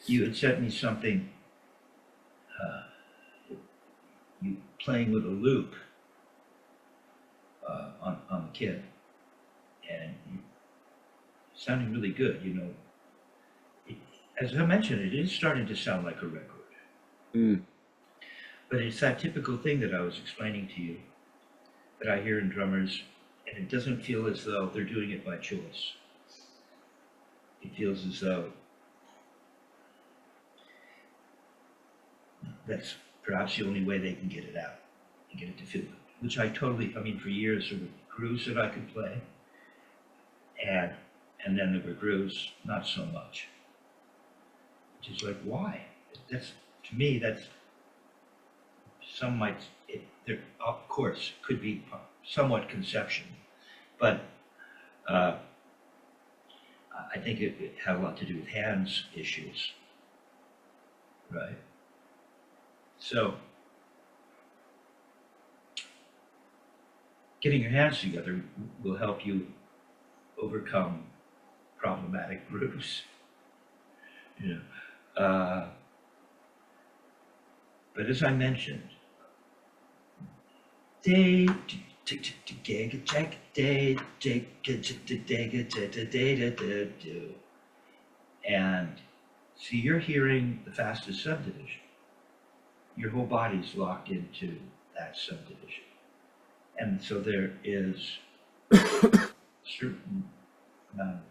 you had sent me something, you playing with a loop on the kit, and you sounding really good, you know. As I mentioned, it is starting to sound like a record. Mm. But it's that typical thing that I was explaining to you that I hear in drummers, and it doesn't feel as though they're doing it by choice. It feels as though that's perhaps the only way they can get it out and get it to feel good, which I mean, for years there were grooves that I could play, and then there were grooves not so much. Which is like, why? That's, to me, that's, some might, there, of course, could be somewhat conception, but I think it had a lot to do with hands issues, right? So, getting your hands together will help you overcome problematic grooves, you know. But as I mentioned, and see, you're hearing the fastest subdivision. Your whole body's locked into that subdivision. And so there is a certain amount of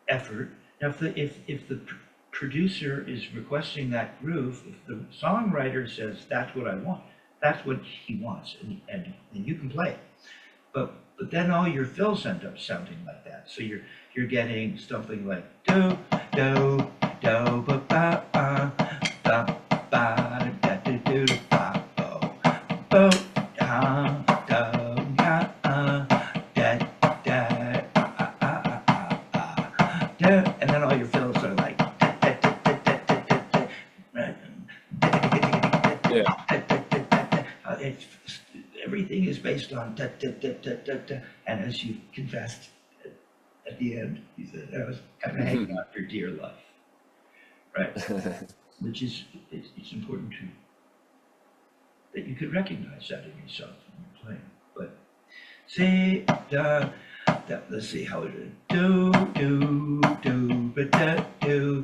effort. Now, if the producer is requesting that groove, if the songwriter says that's what I want, that's what he wants, and you can play it. But then all your fills end up sounding like that. So you're getting something like do do do ba ba ba ba ba da do do ba bo bo da da da da da, and then all your fills are like everything is based on da da da da da da, and as you confessed at the end, you said I was kind of hanging on for dear life, right? Which is it's important that you could recognize that in yourself when you're playing. But say da da, let's see how it is. Do do do ba da do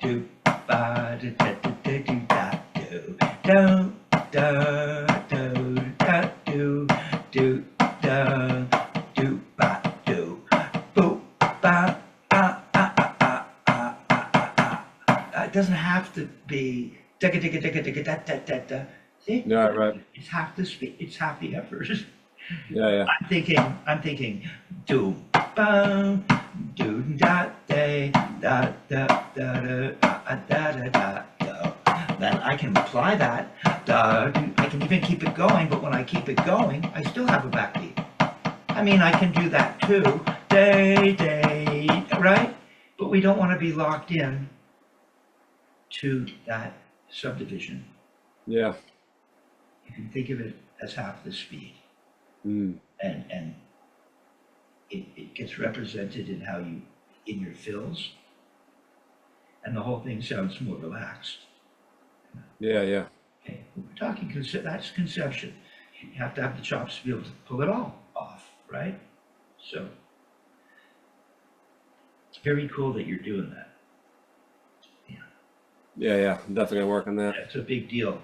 do ba da da da da do da do do da do da do do da do ba do boo ba ah ah ah ah ah ah ah. It doesn't have to be digga digga digga digga da da da da. See? Yeah, right. It's half the speed. It's half the effort. Yeah. I'm thinking, do ba do da da da da da da da da. Then I can apply that. I can even keep it going, but when I keep it going, I still have a backbeat. I mean, I can do that too, day, right? But we don't want to be locked in to that subdivision. Yeah. You can think of it as half the speed. Mm. And it gets represented in how you, in your fills, and the whole thing sounds more relaxed. Yeah. Okay, we're talking, that's conception. You have to have the chops to be able to pull it all off, right? So, it's very cool that you're doing that. Yeah. I'm definitely gonna work on that. It's a big deal.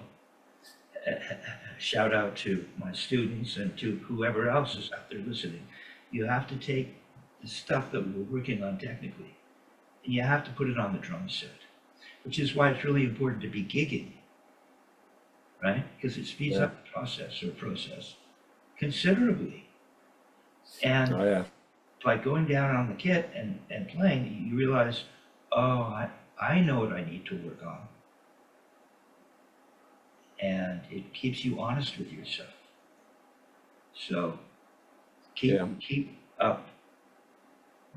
Shout out to my students and to whoever else is out there listening. You have to take the stuff that we're working on technically, and you have to put it on the drum set, which is why it's really important to be gigging, right? Because it speeds up the process considerably. And by going down on the kit and playing, you realize, oh, I know what I need to work on. And it keeps you honest with yourself. So keep up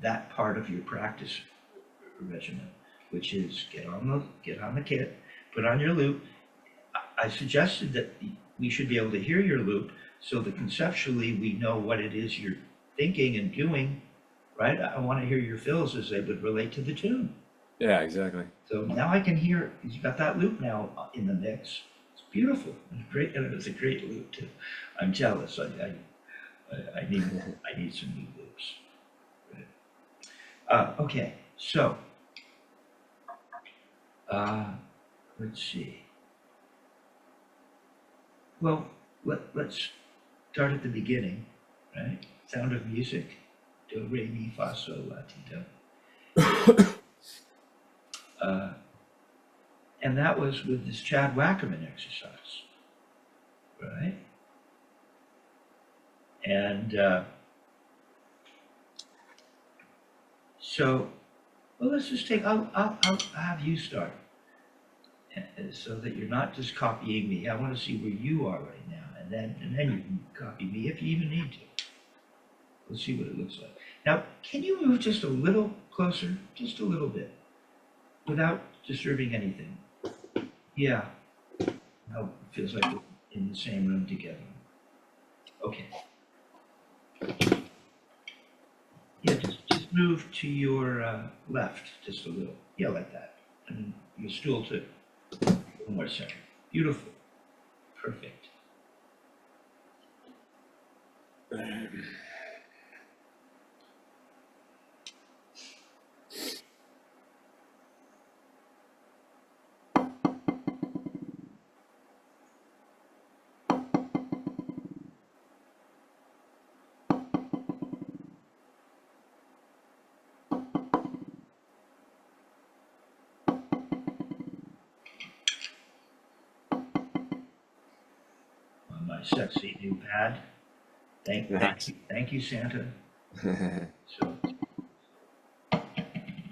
that part of your practice regimen, which is get on the kit, put on your loop. I suggested that we should be able to hear your loop so that conceptually we know what it is you're thinking and doing, right? I want to hear your fills as they would relate to the tune. Yeah, exactly. So now I can hear, you got that loop now in the mix. It's beautiful. It's great, and it's a great loop too. I'm jealous. I need some new loops. Okay, so let's see. Well, let's start at the beginning, right? Sound of Music, do, re, mi, fa, sol, la, ti, do. And that was with this Chad Wackerman exercise, right? And so, well, let's just take, I'll have you start so that you're not just copying me. I want to see where you are right now, and then you can copy me if you even need to. Let's see what it looks like. Now, can you move just a little closer, just a little bit, without disturbing anything? Yeah. Now it feels like we're in the same room together. Okay. Yeah, just move to your left just a little. Yeah, like that. And your stool too. A little more center. Beautiful. Perfect. On my sexy new pad. Thank you, Santa. So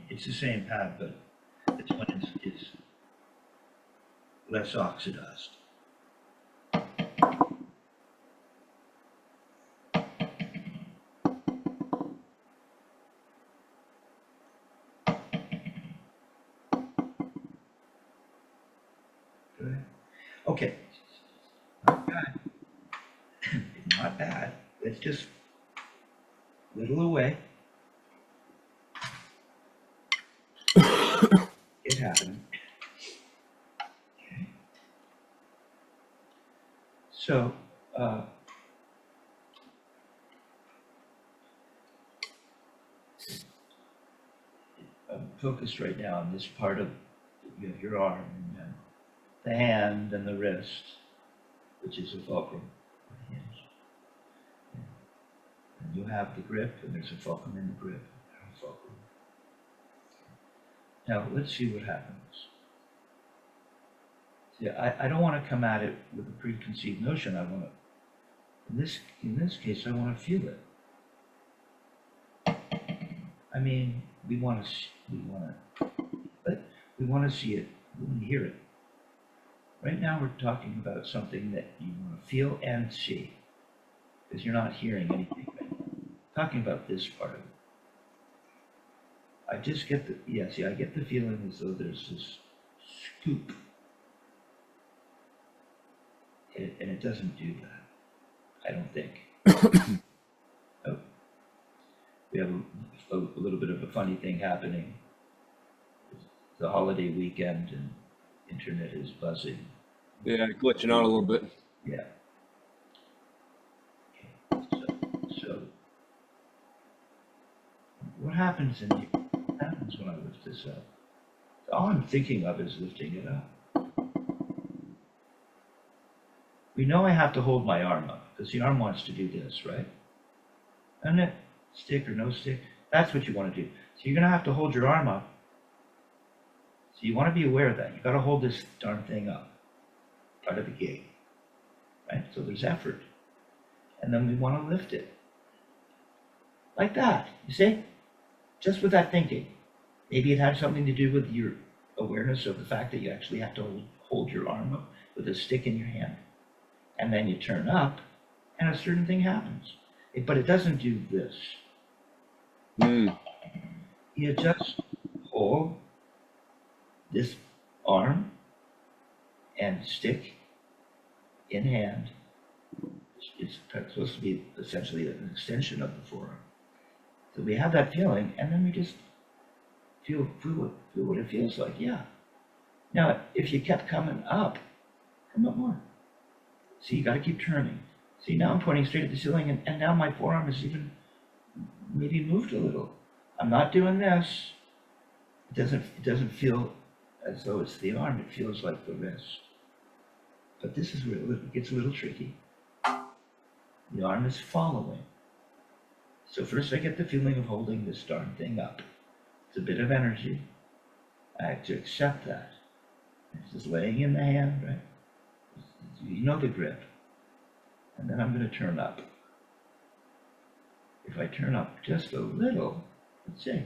it's the same pad, but this one is less oxidized. Good. Okay. Not bad. Not bad. Let's just whittle away. It happened. Okay. So, I'm focused right now on this part of your arm, and the hand and the wrist, which is a fulcrum hinge. And you have the grip, and there's a fulcrum in the grip, and a fulcrum. Now, let's see what happens. See, I don't want to come at it with a preconceived notion. I want to, in this case, I want to feel it. I mean, we want to see it, we want to hear it. Right now, we're talking about something that you want to feel and see, because you're not hearing anything right now. Talking about this part of it. I just get I get the feeling as though there's this scoop. And it doesn't do that, I don't think. Oh, we have a little bit of a funny thing happening. It's the holiday weekend and internet is buzzing. Yeah, glitching out a little bit. Yeah. Okay. So what happens when I lift this up? All I'm thinking of is lifting it up. We know I have to hold my arm up because the arm wants to do this, right? And it, stick or no stick, that's what you want to do. So you're going to have to hold your arm up. So you want to be aware of that. You got to hold this darn thing up, part of the gig, right? So there's effort. And then we want to lift it. Like that, you see? Just with that thinking. Maybe it had something to do with your awareness of the fact that you actually have to hold your arm up with a stick in your hand. And then you turn up, and a certain thing happens. But it doesn't do this. You just hold this arm and stick in hand. It's supposed to be essentially an extension of the forearm. So we have that feeling, and then we just feel what it feels like. Yeah. Now, if you kept coming up, come up more. See, you got to keep turning. See, now I'm pointing straight at the ceiling, and now my forearm is even maybe moved a little. I'm not doing this. It doesn't feel as though it's the arm. It feels like the wrist. But this is where it gets a little tricky. The arm is following. So first I get the feeling of holding this darn thing up. It's a bit of energy. I have to accept that. It's just laying in the hand, right? You know the grip. And then I'm going to turn up. If I turn up just a little, let's see.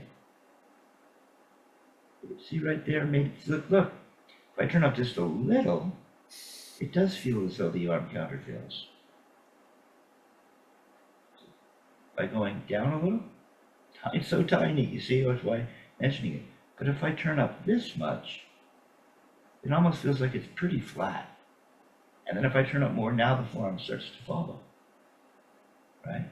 See right there, maybe, look. If I turn up just a little, it does feel as though the arm counter feels. By going down a little, it's so tiny, you see, that's why I'm mentioning it. But if I turn up this much, it almost feels like it's pretty flat. And then if I turn up more, now the forearm starts to follow, right?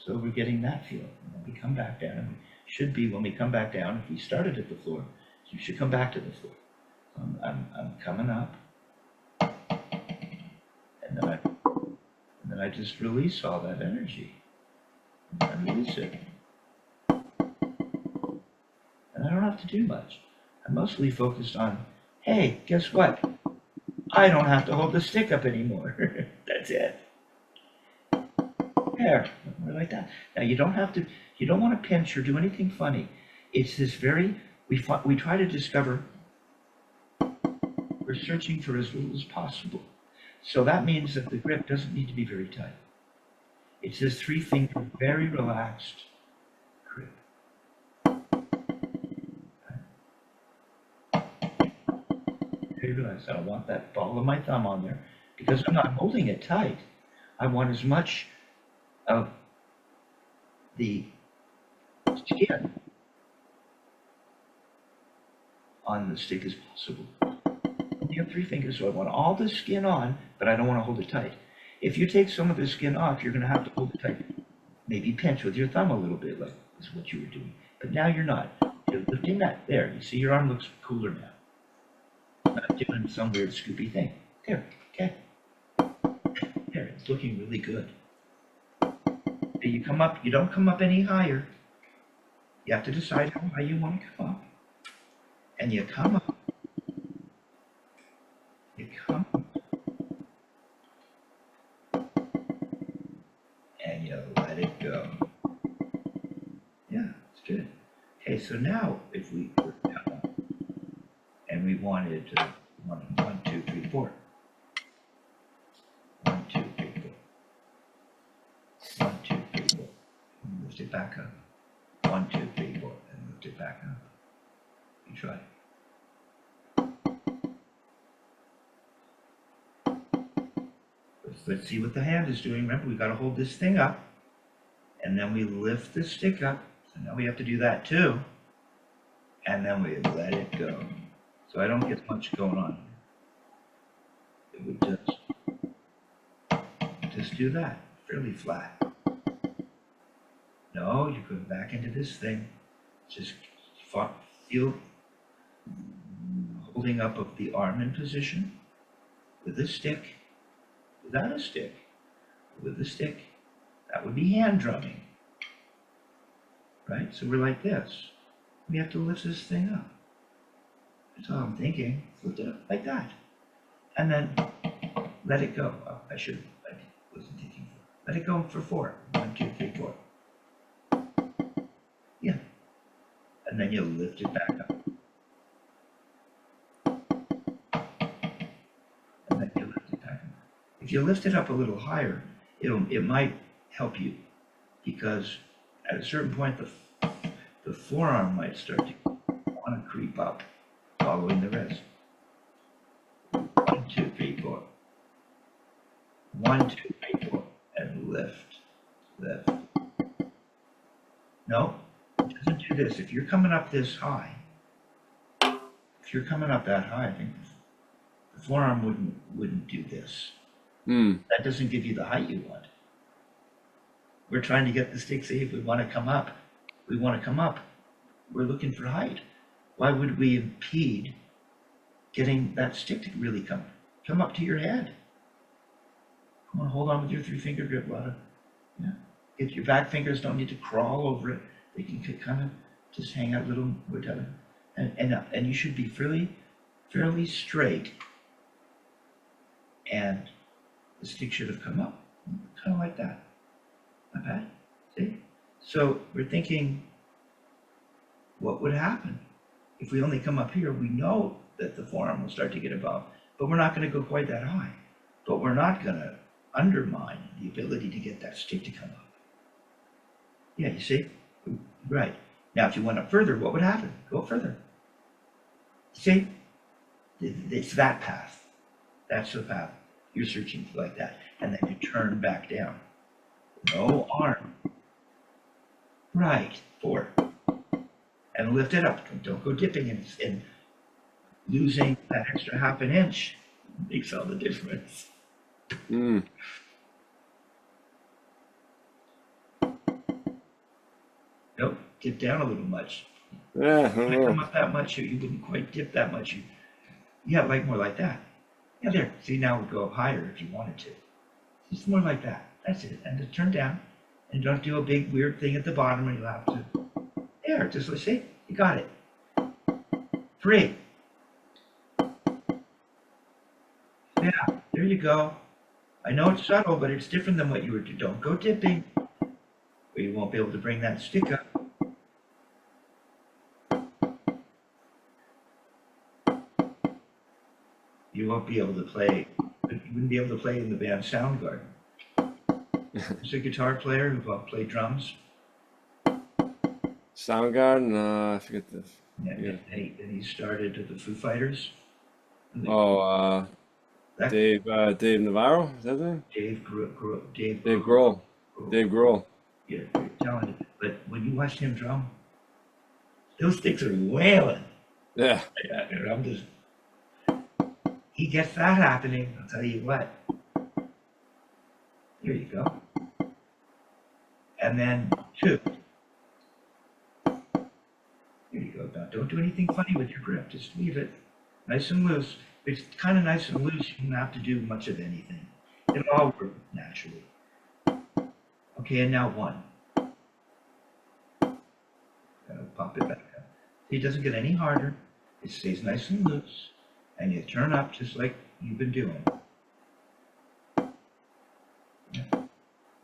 So we're getting that feeling. And then we come back down, and we should be, when we come back down, if we started at the floor, you should come back to the floor. I'm coming up, and then I just release all that energy. I release it. And I don't have to do much. I'm mostly focused on, hey, guess what? I don't have to hold the stick up anymore. That's it. There, more like that. Now you don't want to pinch or do anything funny. It's this very, we try to discover, we're searching for as little as possible. So that means that the grip doesn't need to be very tight. It's this 3-finger, very relaxed grip. Very relaxed. I don't want that ball of my thumb on there because I'm not holding it tight. I want as much of the skin on the stick as possible. You have 3 fingers, so I want all the skin on, but I don't want to hold it tight. If you take some of the skin off, you're going to have to hold it tight. Maybe pinch with your thumb a little bit, like this is what you were doing. But now you're not. You're lifting that. There, you see your arm looks cooler now. I'm not doing some weird scoopy thing. There, okay. There, it's looking really good. You come up, you don't come up any higher. You have to decide how high you want to come up. And you come up. You come up. And you let it go. Yeah, it's good. Okay, so now if we were down and we wanted 1, 2, 3, 4. 1, 2, 3, 4. 1, 2, 3, 4. And lift it back up. 1, 2, 3, 4. And lift it back up. You try. Let's see what the hand is doing. Remember, we got to hold this thing up, and then we lift the stick up. So now we have to do that too, and then we let it go. So I don't get much going on. It would just do that, fairly flat. No, you're going back into this thing. Just feel holding up of the arm in position with the stick. Without a stick, with the stick, that would be hand drumming, right? So we're like this. We have to lift this thing up. That's all I'm thinking. Lift it up like that. And then let it go. Oh, I wasn't thinking. Let it go for 4. 1, 2, 3, 4. Yeah. And then you lift it back up. If you lift it up a little higher, it might help you, because at a certain point the forearm might start to want to creep up, following the wrist. 1, 2, 3, 4. 1, 2, 3, 4, and lift, lift. No, it doesn't do this. If you're coming up this high, if you're coming up that high, I think the forearm wouldn't do this. That doesn't give you the height you want. we're trying to get the stick, say if we want to come up, we're looking for height. Why would we impede getting that stick to really come up to your head? Come on, hold on with your 3-finger grip, Lada. Yeah. If your back fingers don't need to crawl over it, they can kind of just hang out a little, whatever. And you should be fairly straight, and the stick should have come up, kind of like that. Not bad. See? So we're thinking, what would happen if we only come up here? We know that the forearm will start to get above, but we're not going to go quite that high. But we're not going to undermine the ability to get that stick to come up. Yeah, you see? Right. Now, if you went up further, what would happen? Go further. See? It's that path. That's the path. You're searching for like that. And then you turn back down. No arm. Right. 4. And lift it up. Don't go dipping and losing that extra half an inch makes all the difference. Mm. Nope, dip down a little much. Yeah, I If don't you come know. up that much, you wouldn't quite dip that much. Yeah, like more like that. Yeah, there. See, now we'll go up higher if you wanted to. Just more like that. That's it. And just turn down. And don't do a big weird thing at the bottom or you'll have to. There, just let's see. You got it. 3. Yeah, there you go. I know it's subtle, but it's different than what you were doing. Don't go dipping, or you won't be able to bring that stick up. You won't be able to play. You wouldn't be able to play in the band Soundgarden. There's a guitar player who played drums. Soundgarden, I forget this. Yeah, Yeah. and he started at the Foo Fighters. Oh, That Dave Navarro, is that his name? Dave Dave Grohl. Dave Grohl. Yeah, you're telling it. But when you watch him drum, those sticks are wailing. Yeah. Yeah, I'm just. He gets that happening. I'll tell you what. Here you go. And then 2. Here you go. Now, don't do anything funny with your grip. Just leave it nice and loose. If it's kind of nice and loose, you don't have to do much of anything. It'll all work naturally. Okay, and now 1. Pop it back up. See, it doesn't get any harder. It stays nice and loose. And you turn up just like you've been doing. Yeah,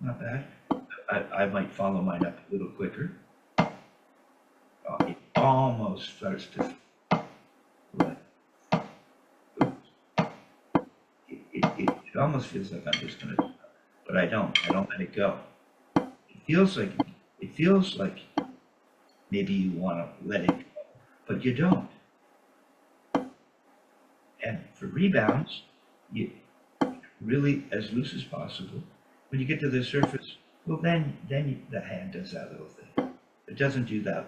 not bad. I might follow mine up a little quicker. Oh, it almost starts to. It almost feels like I'm just gonna, but I don't let it go. It feels like maybe you want to let it go, but you don't. And for rebounds, you really as loose as possible. When you get to the surface, well, then the hand does that little thing. It doesn't do that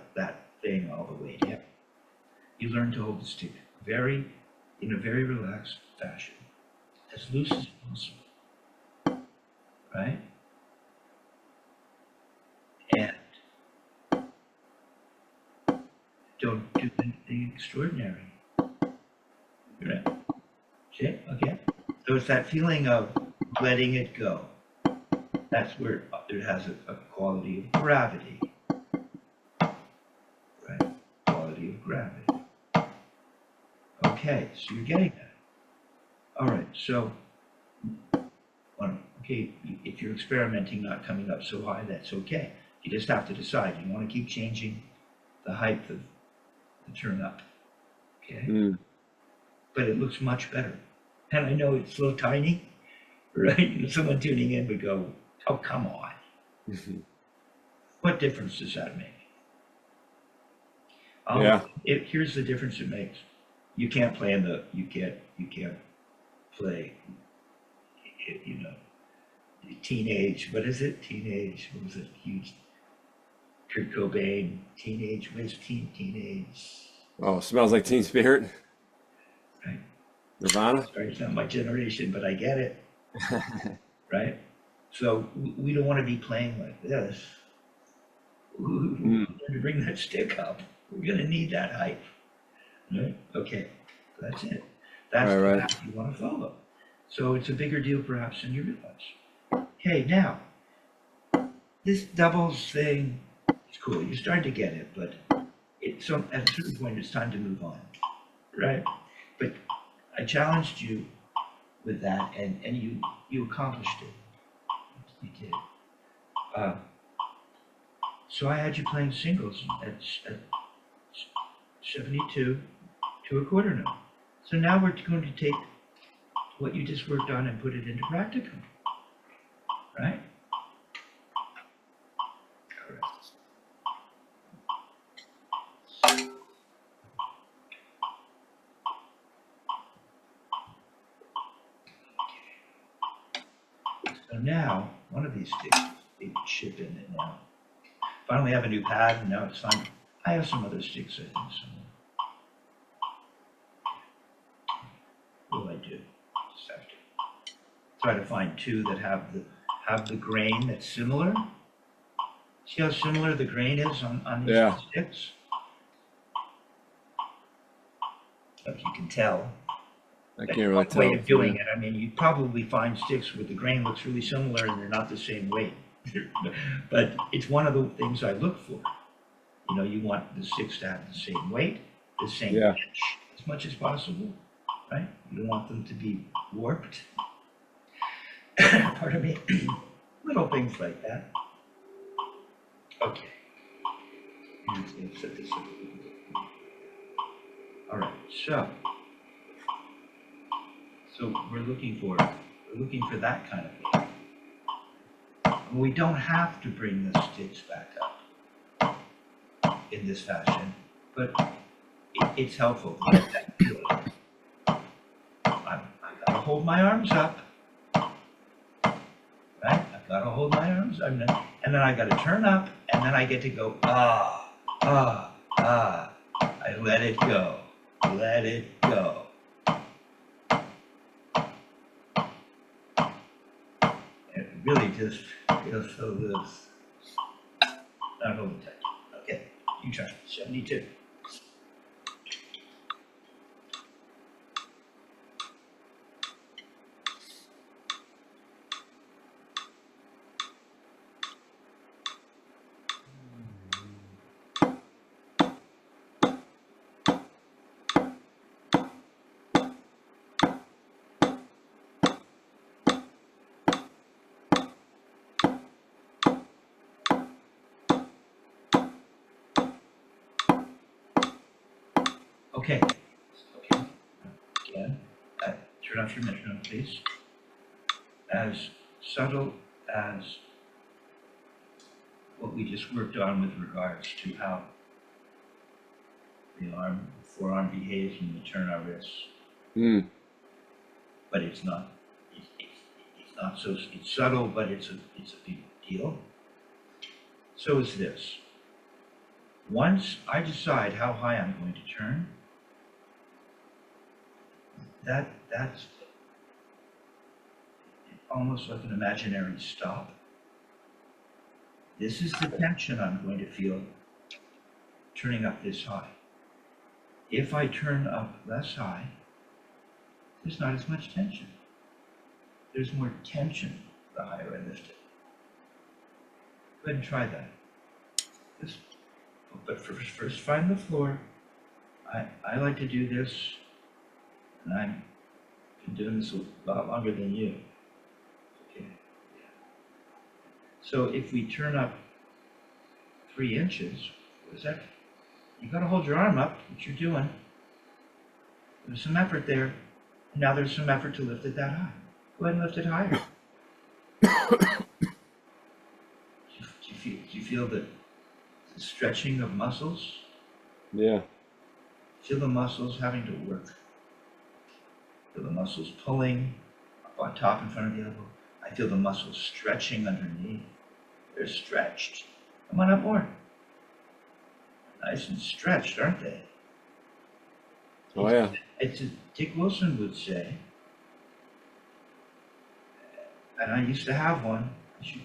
thing all the way yet. You learn to hold the stick in a very relaxed fashion, as loose as possible, right? And don't do anything extraordinary. Right. See? Okay. So it's that feeling of letting it go. That's where it has a quality of gravity. Right? Quality of gravity. Okay, so you're getting that. All right, so, okay, if you're experimenting not coming up so high, that's okay. You just have to decide. You want to keep changing the height of the turn up. Okay? Mm. But it looks much better. And I know it's so tiny, right? Someone tuning in would go, oh, come on. What difference does that make? Yeah. Here's the difference it makes. You can't play you can't play, teenage, what is it? Teenage, what was it? Huge, Kurt Cobain, teenage, what is teenage? Oh, Smells Like Teen Spirit. Right. Nirvana. Sorry, it's not my generation, but I get it. Right? So we don't want to be playing like this. We're Mm. going to bring that stick up. We're going to need that height. Right? Okay, that's it. That's the Right. path you want to follow. So it's a bigger deal perhaps than you realize. Okay, now, this doubles thing, it's cool. You're starting to get it, but at a certain point, it's time to move on, right? But I challenged you with that, and you accomplished it. You did. So I had you playing singles at 72 to a quarter note. So now we're going to take what you just worked on and put it into practicum, right? Correct. So now, one of these sticks, big chip in it now. Finally have a new pad, and now it's fine. I have some other sticks, I think, somewhere. What do I do? Just have to try to find two that have the grain that's similar. See how similar the grain is on these Yeah. sticks? Like you can tell. I That's can't really one tell. way of doing it. I mean, you probably find sticks where the grain looks really similar and they're not the same weight. But it's one of the things I look for. You know, you want the sticks to have the same weight, the same Yeah. pitch as much as possible, right? You don't want them to be warped. Pardon me. Little things like that. Okay. Let's set this up. All right, so we're looking for that kind of thing. We don't have to bring the sticks back up in this fashion, but it's helpful to get that feeling. I've got to hold my arms up, right? I've got to hold my arms, and then I got to turn up, and then I get to go, ah, ah, ah. I let it go, let it go. It really just feels so loose. Not hold it tight. Okay, you try. 72. Okay. Okay. Again, turn off your metronome, please. As subtle as what we just worked on with regards to how the forearm behaves when we turn our wrists. Mm. But it's not. It's not so. It's subtle, but it's a big deal. So is this. Once I decide how high I'm going to turn, that's almost like an imaginary stop. This is the tension I'm going to feel turning up this high. If I turn up less high, there's not as much tension. There's more tension the higher I lift it. Go ahead and try that. But first find the floor. I like to do this, and I've been doing this a lot longer than you. Okay. So if we turn up 3 inches, what is that? You gotta hold your arm up, what you're doing. There's some effort there. Now there's some effort to lift it that high. Go ahead and lift it higher. Do you feel the stretching of muscles? Yeah. Feel the muscles having to work. Feel the muscles pulling up on top in front of the elbow. I feel the muscles stretching underneath. They're stretched. Come on up more. Nice and stretched, aren't they? Oh yeah. It's Dick Wilson would say, and I used to have one, You should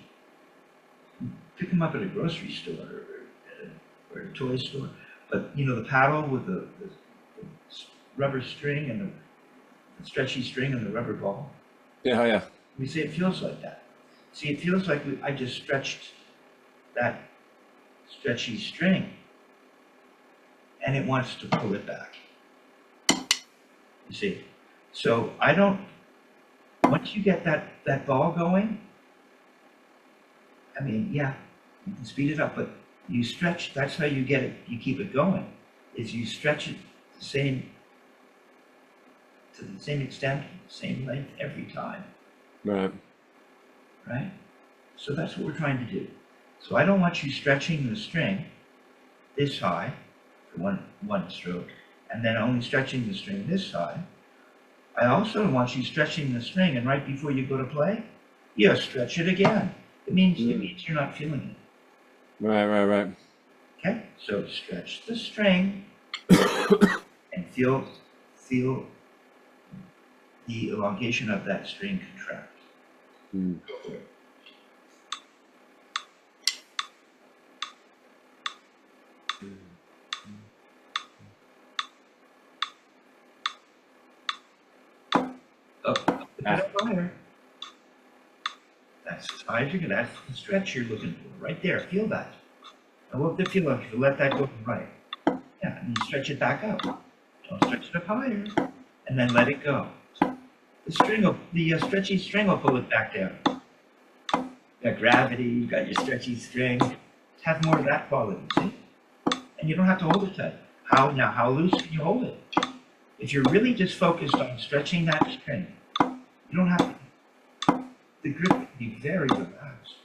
pick them up at a grocery store or a toy store. But you know, the paddle with the rubber string and the stretchy string and the rubber ball. Yeah, yeah. We say it feels like that. See, it feels like I just stretched that stretchy string and it wants to pull it back. You see? So once you get that ball going, I mean, yeah, you can speed it up, but you stretch, that's how you get it, you keep it going, is you stretch it to the same extent, same length every time, Right. right? So that's what we're trying to do. So I don't want you stretching the string this high for one stroke, and then only stretching the string this high. I also don't want you stretching the string, and right before you go to play, you stretch it again. It means you're not feeling it. Right. Okay, so stretch the string and feel the elongation of that string contract. Mm. Go for it. Up higher. That's as high as you can. That's the stretch you're looking for, right there. Feel that. And what the feel like if you let that go right. Yeah, and you stretch it back up. Don't stretch it up higher, and then let it go. The stretchy string will pull it back down. You got gravity, you got your stretchy string. Have more of that quality, see? And you don't have to hold it tight. How loose can you hold it? If you're really just focused on stretching that string, you don't have to. The grip can be very relaxed.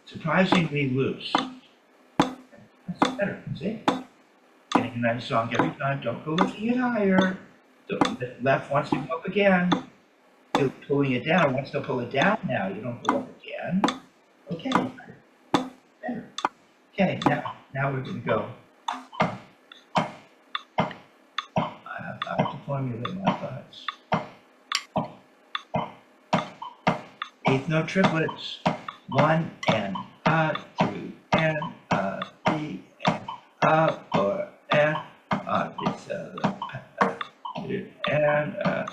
Surprisingly loose. That's better, see? Getting a nice song every time. Don't go lifting it higher. The left wants to go up again. You're pulling it down. Wants to pull it down now. You don't go up again. Okay. Better. Okay, now we're going to go. I have to formulate my thoughts. Eighth note triplets. 1 and a, 2 and a, 3 and a, 4 and a.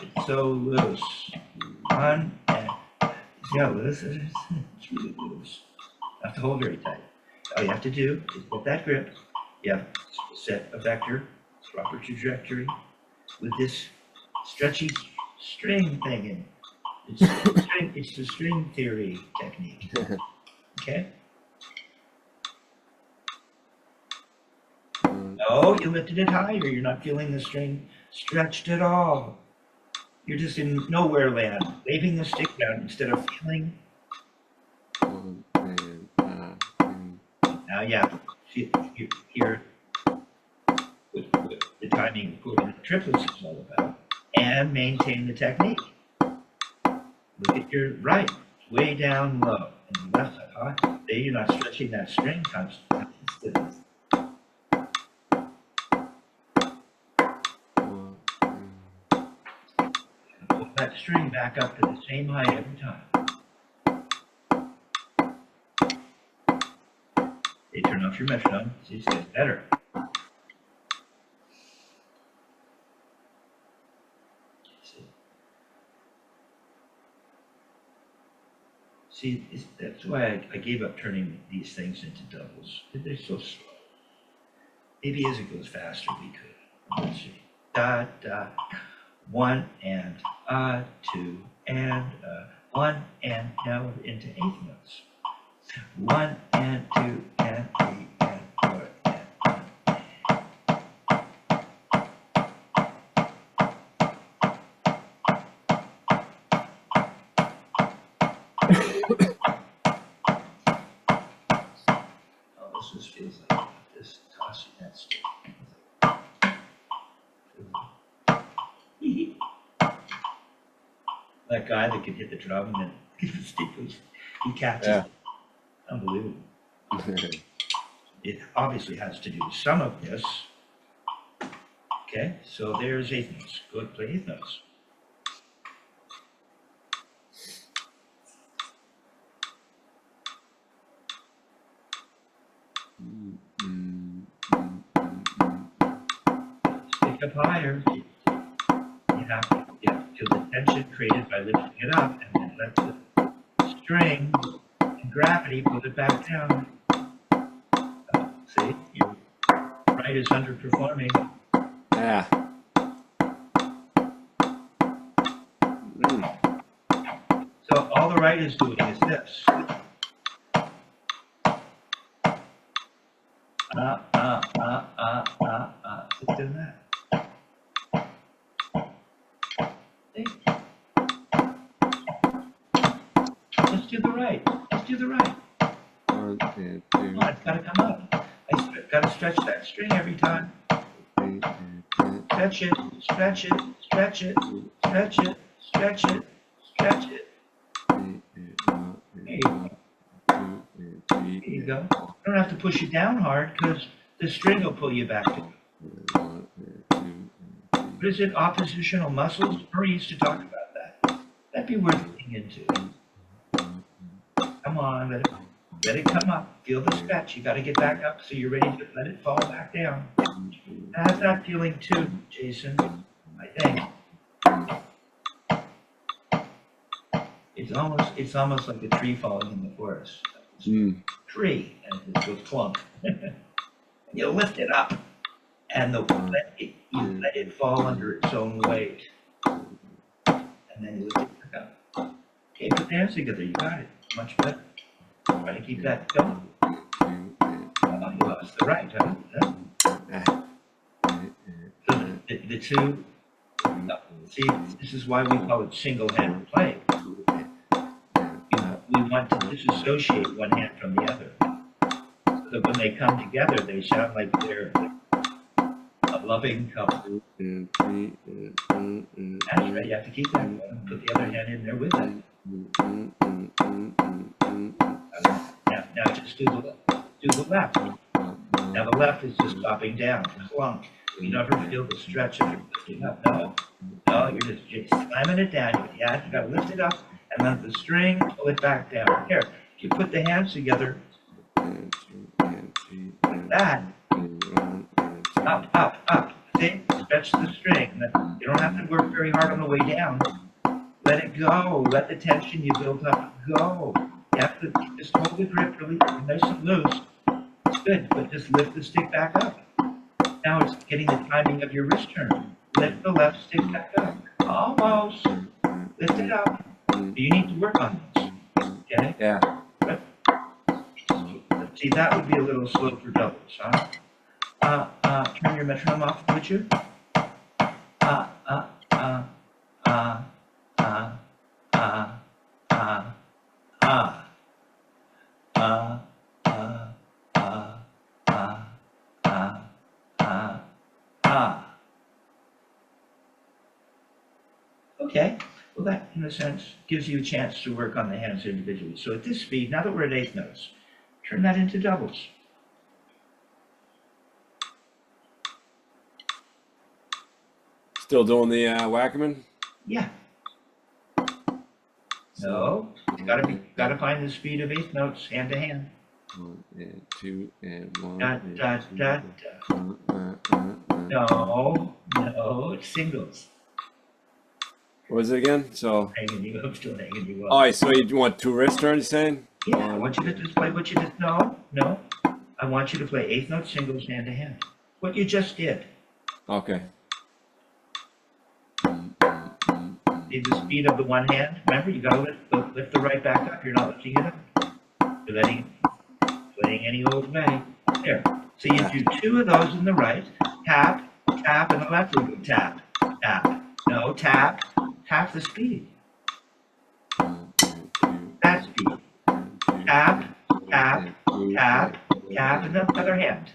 It's so loose. 1 and yeah, loose. It's really loose. You have to hold very tight. All you have to do is get that grip. You have to set a vector, proper trajectory with this stretchy string thing in. It's the string theory technique. Okay? No, you lifted it higher. You're not feeling the string stretched at all. You're just in nowhere land, waving the stick down instead of feeling. Now you have to hear what the timing of the triplets is all about and maintain the technique. Look at your right, way down low, and left up high. There you're not stretching that string constantly. Pull that string back up to the same height every time. They turn off your metronome, see it's getting better. See, that's why I gave up turning these things into doubles. They're so slow. Maybe as it goes faster, we could. Let's see. Da, da. 1 and 2 and 1 and now we're into eighth notes. 1 and 2 and 3 and 4 and 1. Oh, this just feels like this tossing that stick. That guy that could hit the drum and then the stick goes, he catches it. Unbelievable. It obviously has to do with some of this. Okay, so there's eighth notes. Go ahead and play eighth notes. it up higher. You have to feel the tension created by lifting it up, and then let the string and gravity pull it back down. See, your right is underperforming. Yeah. So all the right is doing is this. It's doing that. See? Just do the right. Just do the right. 1 and 2. Come on, it's got to come up. Got to stretch that string every time. Stretch it, stretch it, stretch it, stretch it, stretch it, stretch it. There you go. There you go. You don't have to push it down hard because the string will pull you back to it. What is it? Oppositional muscles? Murray used to talk about that. That'd be worth looking into. Come on, let it come up. Feel the stretch. You got to get back up so you're ready to let it fall back down. How's that feeling too, Jason? I think. It's almost like a tree falling in the forest. Tree, and it just goes clunk. And you lift it up, and you let it fall under its own weight, and then you lift it back up. Okay, put the hands together. You got it. Much better. Try to keep that going. You lost the right, huh? So the two. See, this is why we call it single-handed play. We want to disassociate one hand from the other. So that when they come together, they sound like they're a loving couple. That's right, you have to keep that going. Put the other hand in there with it. Now just do the left. Now the left is just dropping down, clunk. You never feel the stretch of it lifting up. No, you're just slamming it down. You got to lift it up and let the string pull it back down. Here, if you put the hands together, like that, up. See? Stretch the string. You don't have to work very hard on the way down. Let it go. Let the tension you built up go. You have to just hold the grip really nice and loose. It's good, but just lift the stick back up. Now it's getting the timing of your wrist turn. Lift the left stick back up. Almost. Lift it up. You need to work on this. Okay? Yeah. But, see, that would be a little slow for doubles, huh? Turn your metronome off, would you? Okay, well that, in a sense, gives you a chance to work on the hands individually. So at this speed, now that we're at eighth notes, turn that into doubles. Still doing the Wackerman? Yeah. No, you gotta find the speed of eighth notes hand to hand. 1 and 2 and 1. No, it's singles. What was it again? So. Hanging you up, still hanging you up. All right, so you want 2 wrist turns, saying? Yeah, I want you to just play what you just, no. I want you to play eighth note singles hand to hand. What you just did. Okay. See the speed of the one hand? Remember, you gotta lift the right back up. You're not lifting it up. You're playing any old way. There. So you do 2 of those in the right. Tap, tap, and the left will go tap, tap. No, tap, half the speed. That speed. Tap, tap, tap, tap, and the other hand.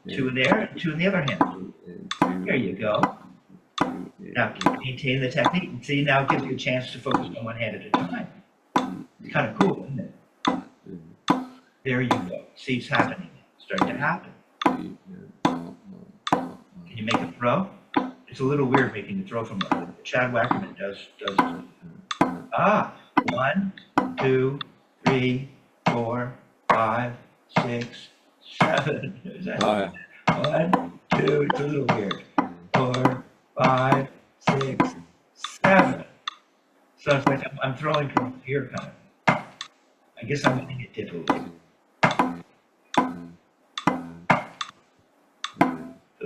2 in there, and 2 in the other hand. There you go. Now maintain the technique, and see, now it gives you a chance to focus on one hand at a time. It's kind of cool, isn't it? There you go. See, it's happening. It's starting to happen. Can you make a throw? It's a little weird making a throw from Chad Wackerman does. 1, 2, 3, 4, 5, 6, 7. 1, 2. It's a little weird. 4, 5, 6, 7. So it's like I'm throwing from here kind of. I guess I'm letting it dip a little. That's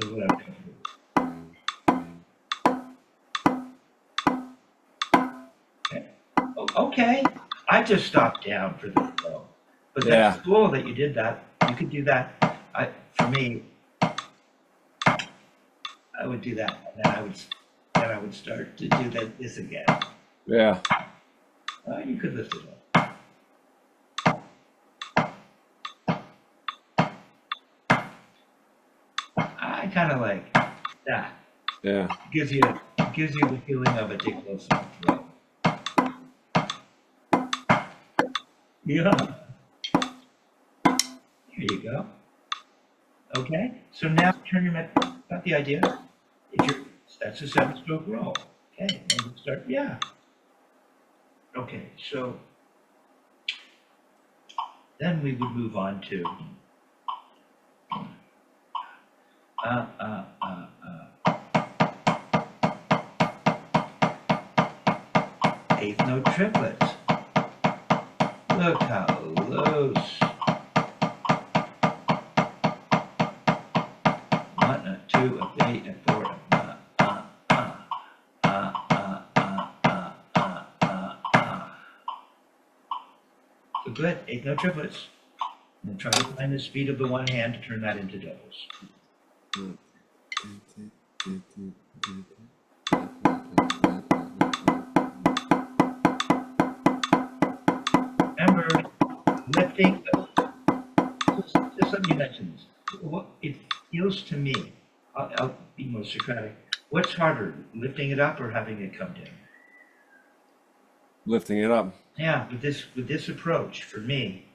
what I'm comfortable with. Okay. Oh, okay. I just stopped down for the flow. But that's cool that you did that. You could do that. For me, I would do that, and then I would start to do this again. Yeah. You could lift it up. I kind of like that. Yeah. It gives you the feeling of a dick close to the throat. Yeah. There you go. Okay. So now turn your neck. Got the idea? That's a 7-stroke roll. Okay. And we'll start. Yeah. Okay. So then we would move on to eighth note triplets. Look how loose. 1, 2, 3, and 4. So good. Eighth note triplets. And try to find the speed of the one hand to turn that into doubles. Remember, lifting, just let me mention this. What it feels to me, I'll be more Socratic. What's harder, lifting it up or having it come down? Lifting it up. Yeah, with this approach, for me,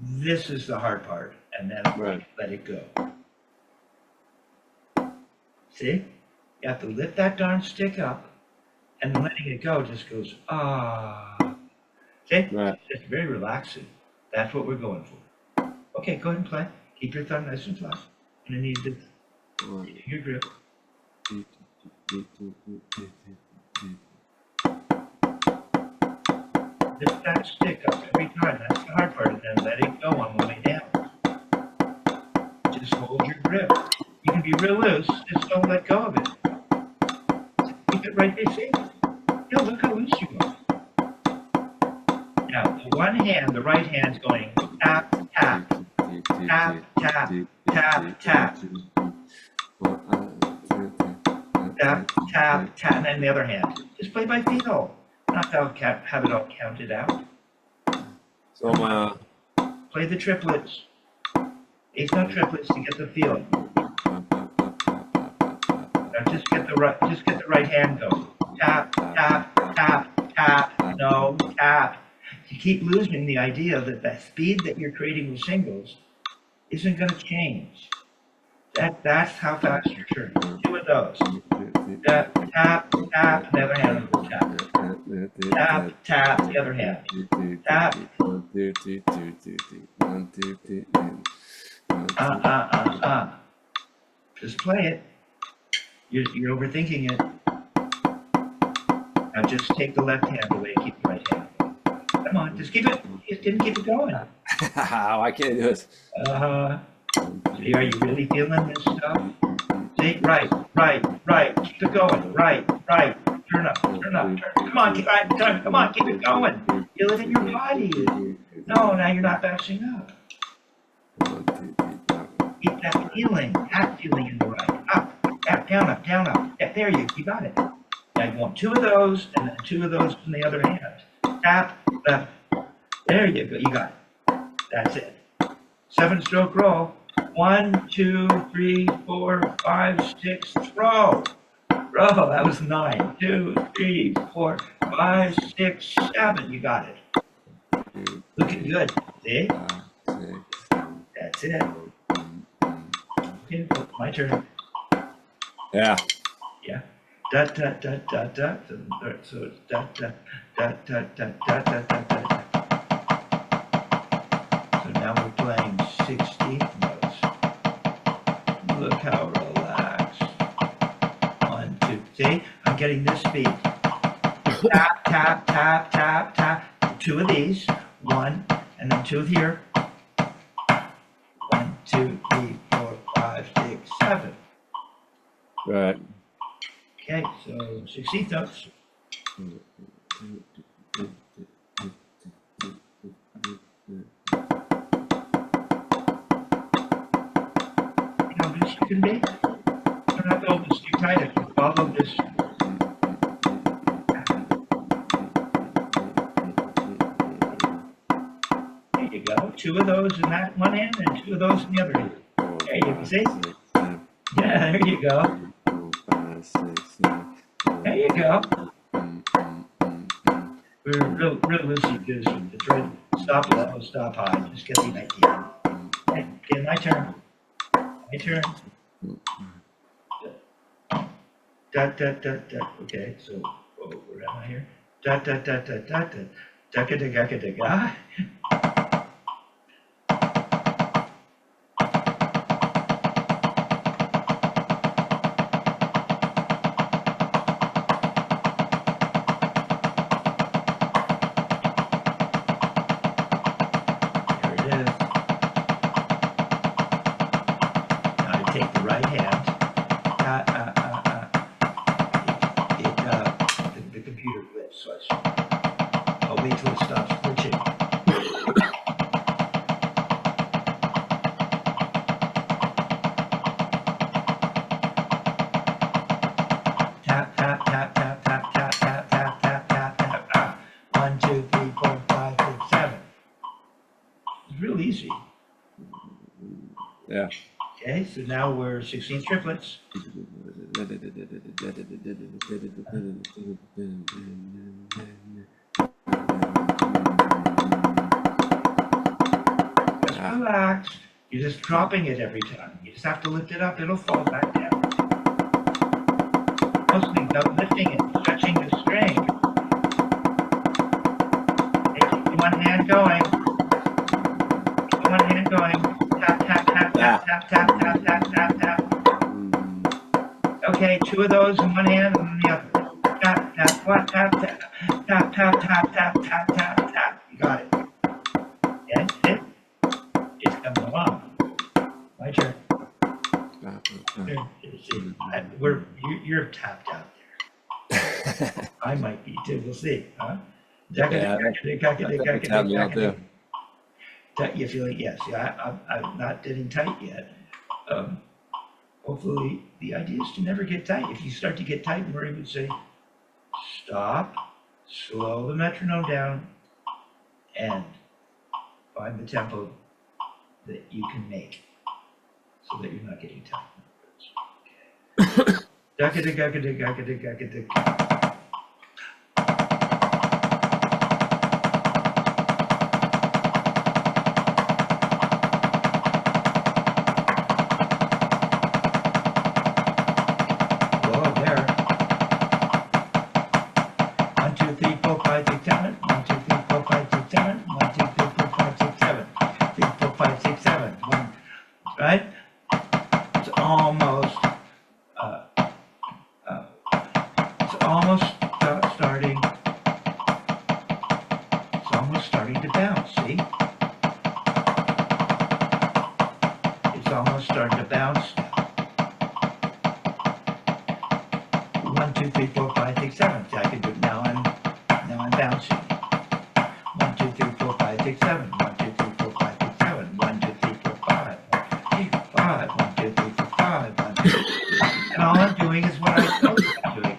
this is the hard part, and then let it go. See? You have to lift that darn stick up, and then letting it go just goes, ah. See? Right. It's very relaxing. That's what we're going for. Okay, go ahead and play. Keep your thumb nice and flat. And I need to your grip. Lift that stick up every time. That's the hard part. And then let it go on the way down. Just hold your grip. You can be real loose. Just don't let go of it. Keep it right there. See? Yeah, look how loose you are. Now, the one hand, the right hand's going tap, tap, tap, tap, tap, tap. Tap, tap, tap, and then the other hand. Just play by feel. Not have it all counted out. So play the triplets. Eighth note triplets to get the feel. Now just get the right hand going. Tap, tap, tap, tap. No, tap. You keep losing the idea that the speed that you're creating with singles isn't going to change. That's how fast you're turning. 2 of those. Tap, tap, tap, the other hand will tap. Tap, tap, the other hand. Tap. Just play it. You're overthinking it. Now just take the left hand away, keep the right hand. Come on, just keep it. Just didn't keep it going. I can't do this. See, are you really feeling this stuff? See, right. Keep it going. Right. Turn up. Come on, keep it going. Feel it in your body. No, now you're not bouncing up. Keep that feeling in the right. Up, down, up. Yeah, there you got it. Now you want 2 of those, and then 2 of those in the other hand. Tap, left. There you go. You got it. That's it. 7-stroke roll. 1, 2, 3, 4, 5, 6. Throw. That was 9. 2, 3, 4, 5, 6, 7. You got it. Looking good. See? That's it. Okay, my turn. Yeah. Da da da da da. So it's da da da da da da da da da. So now we're playing 16th notes. Look how relaxed. I'm getting this beat. Tap, tap, tap, tap, tap. 2 of these. 1, and then 2 here. 1, 2, 3, 4, 5, 6, 7. Right. Okay, so 16th notes. How loose you can be? You don't have to hold this too tight. If you follow this. There you go. 2 of those in that one hand and 2 of those in the other hand. There you see? Yeah, there you go. There you go. We're real loosey goosey. It's right. Stop low, stop high. Just get the idea. Okay, my turn. My turn. Da da da da. Okay, so where am I here? Da da da da da da. Da da da da da da. Take the right hand. The computer glitched, so I'll wait till it stops glitching. Tap, tap, tap, tap, tap, tap, tap, tap, tap, tap, tap. 1, 2, 3, 4, 5, 6, 7. It's real easy. Yeah. Okay, so now we're 16 triplets. Just relax. You're just dropping it every time. You just have to lift it up. It'll fall back down. Mostly about lifting it, stretching the string. Keep one hand going. Keep one hand going. Tap, tap, tap, tap, tap, tap, tap, tap, tap, tap. Okay, 2 of those in one hand and the other. Tap, tap, what? Tap, tap, tap, tap, tap, tap, tap, tap, tap. You got it. Yeah, it's coming along. My turn. See, you're tapped out there. I might be too. We'll see. Huh? You feel it? Yes. Yeah, I'm not getting tight yet. Hopefully, the idea is to never get tight. If you start to get tight, Murray would say, stop, slow the metronome down, and find the tempo that you can make so that you're not getting tight. Okay. Right? It's almost starting. It's almost starting to bounce. See? It's almost starting to bounce. 1, 2, 3, 4, 5, 6, 7. See, I can do it now. I'm bouncing. 1, 2, 3, 4, 5, 6, 7. 1, 2, 3, 4, 5, 6, 7. 1, 2, 3, 4, 5. 5. 1, 2, 3, 4, 5. 1, 2, 3, 4. And all I'm doing is what I told you I'm doing.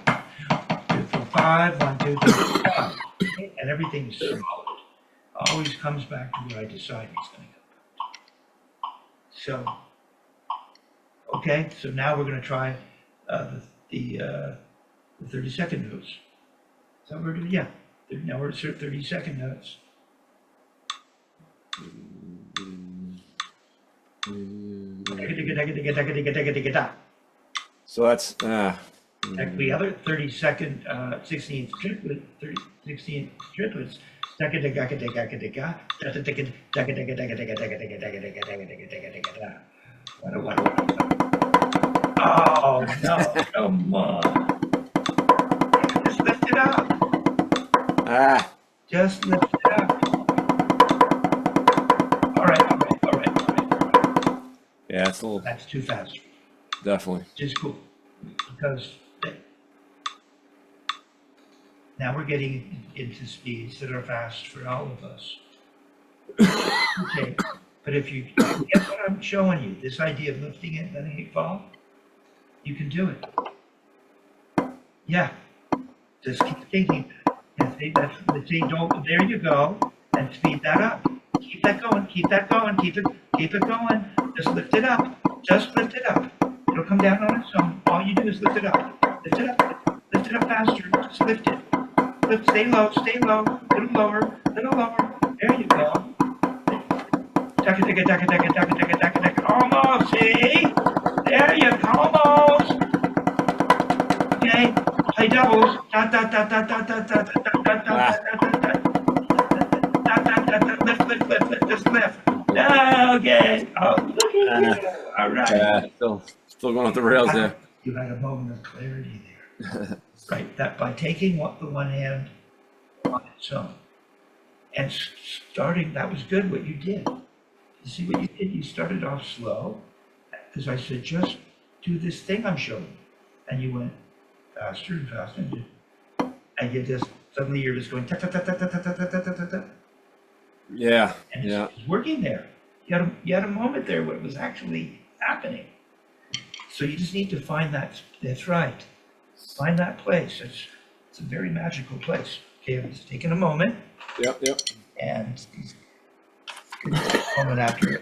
2, 4, 5. 1, 2, 3, 4, 5. Okay? And everything's solid. Always comes back to where I decide it's going to go. So, okay. So now we're going to try the 30-second notes. Is that what we're doing? Yeah. Now we're at 30-second notes. So that's The other 30-second 16th triplet, 16th triplets. Oh no! Come on! it up. Ah, Just lift it up. All right. yeah, it's a little, That's too fast. definitely. Just cool. Because now we're getting into speeds that are fast for all of us. Okay. But if you get what I'm showing you, this idea of lifting it, letting it fall, you can do it. Yeah. Just keep thinking. And see, there you go. And speed that up. Keep that going, keep it going. Just lift it up. Just lift it up. It'll come down on its own. All you do is lift it up. Lift it up. Lift it up faster. Just lift it. Lift, stay low, little lower. There you go. Almost, see? There you go, almost. Okay, play doubles. Lift, just lift. Okay. Oh, look at you. All right. Yeah, still going off the rails there. You had a moment of clarity there. Right, that by taking the one hand on its own and starting, that was good what you did. You see what you did? You started off slow, because I said, just do this thing I'm showing you. And you went faster and faster. And you just, suddenly you're just going, ta ta ta ta ta ta ta ta ta ta. Yeah, And yeah. it's working there. You had a moment there where it was actually happening. So you just need to find that's right. Find that place. It's a very magical place. Okay, I'm just taking a moment. Yep. And it's good to take a moment after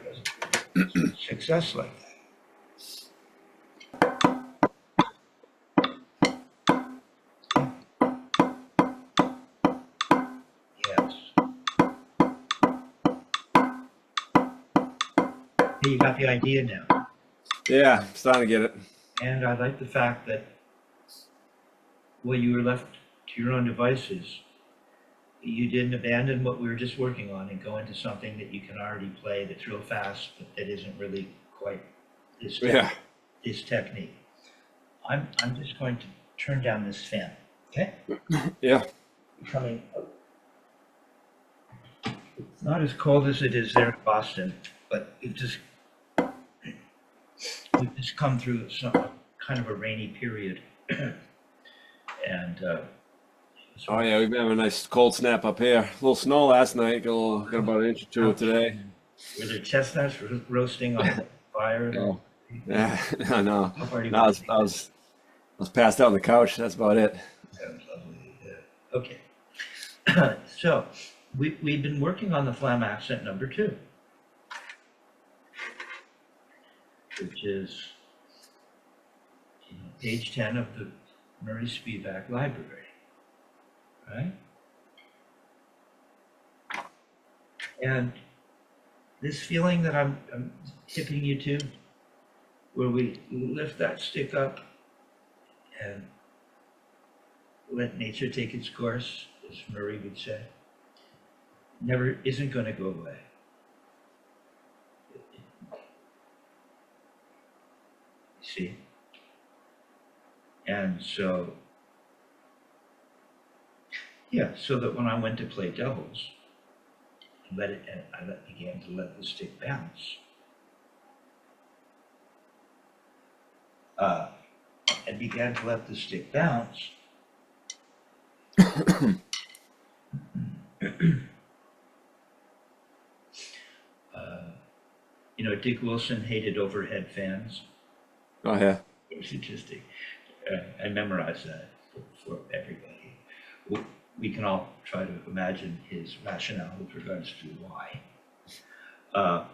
success like that. Yes. Hey, you got the idea now. Yeah, I'm starting to get it. And I like the fact that while you were left to your own devices, you didn't abandon what we were just working on and go into something that you can already play that's real fast, but that isn't really quite this technique. I'm just going to turn down this fan, okay? Yeah. Coming up. It's not as cold as it is there in Boston, but we've just come through some kind of a rainy period. And Oh yeah, we've been having a nice cold snap up here. A little snow last night. Got about an inch or two today. Were there chestnuts roasting on the fire? Oh, yeah, I know. How far do you No, I was passed out on the couch. That's about it. Sounds lovely. Yeah. Okay. So we've been working on the Flam accent number 2, which is page 10 of the Murray Spivak library, right? And this feeling that I'm tipping you to, where we lift that stick up and let nature take its course, as Murray would say, never isn't going to go away. See? And so, yeah, so that when I went to play doubles, I began to let the stick bounce. And began to let the stick bounce. Dick Wilson hated overhead fans. Oh yeah. It was interesting. I memorized that for everybody. We can all try to imagine his rationale with regards to why. I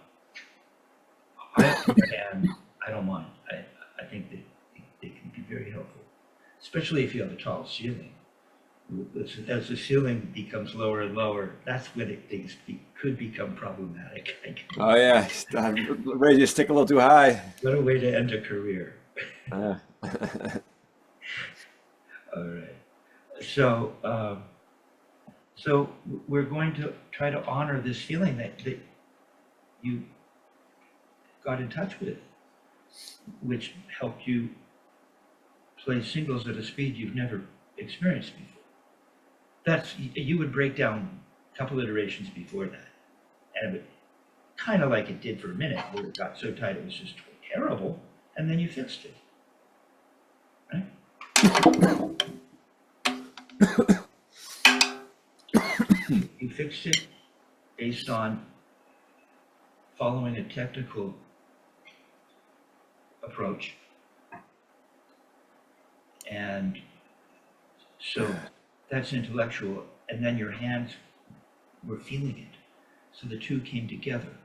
don't mind. I think that they can be very helpful, especially if you have a tall ceiling. As the ceiling becomes lower and lower, that's when things could become problematic. Oh yeah, raise your stick a little too high. What a way to end a career. Yeah. All right. So we're going to try to honor this feeling that you got in touch with, which helped you play singles at a speed you've never experienced before. you would break down a couple iterations before that. And it kind of like it did for a minute, where it got so tight it was just terrible, and then you fixed it. Right? You fixed it based on following a technical approach. And so that's intellectual, and then your hands were feeling it. So the two came together,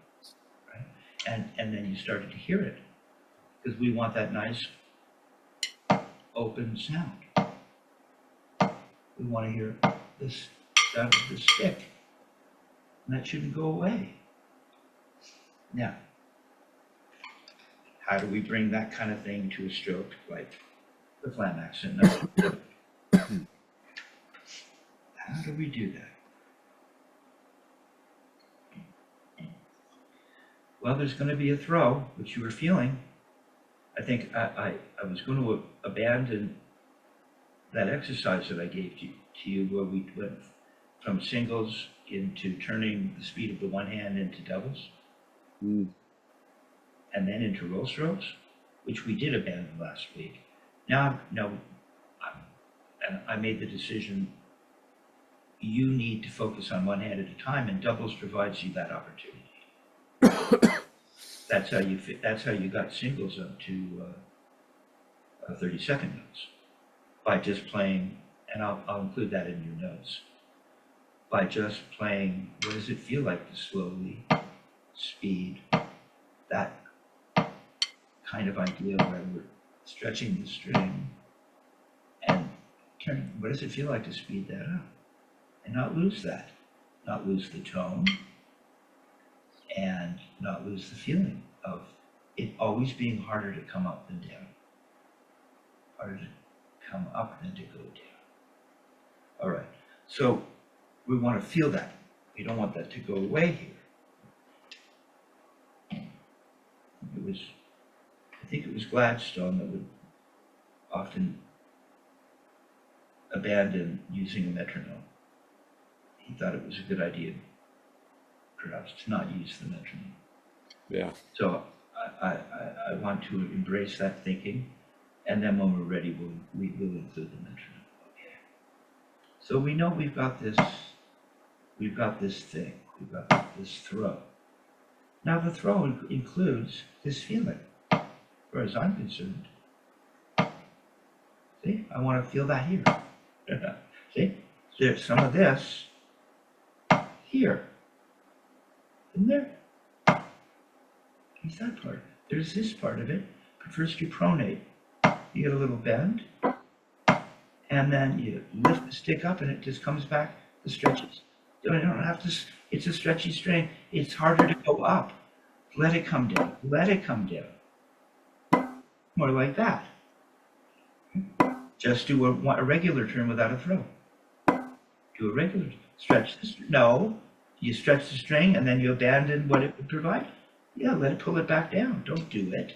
right? And then you started to hear it, because we want that nice open sound. We want to hear this sound of the stick, and that shouldn't go away. Now, how do we bring that kind of thing to a stroke like the Flam accent? How do we do that? Well, there's going to be a throw, which you were feeling. I think I was going to abandon that exercise that I gave to you, where we went from singles into turning the speed of the one hand into doubles, and then into roll strokes, which we did abandon last week. Now, I made the decision, you need to focus on one hand at a time, and doubles provides you that opportunity. That's how you got singles up to 30-second notes, by just playing, and I'll include that in your notes, by just playing, what does it feel like to slowly speed, that kind of idea where we're stretching the string and turning, what does it feel like to speed that up? And not lose that, not lose the tone, and not lose the feeling of it always being harder to come up than down. Harder to come up than to go down. All right, so we want to feel that. We don't want that to go away here. I think it was Gladstone that would often abandon using a metronome. He thought it was a good idea, perhaps, to not use the metronome. Yeah. So I want to embrace that thinking, and then when we're ready, we will include the metronome. Okay. So we know we've got this thing, we've got this throw. Now the throw includes this feeling, as far as I'm concerned. See, I want to feel that here. See, there's some of this here. Isn't there? There's that part. There's this part of it. But first you pronate. You get a little bend, and then you lift the stick up, and it just comes back. The stretches. You don't have to. It's a stretchy string. It's harder to go up. Let it come down. Let it come down. More like that. Just do a regular turn without a throw. Do a regular stretch. No, you stretch the string and then you abandon what it would provide. Yeah, let it pull it back down. Don't do it.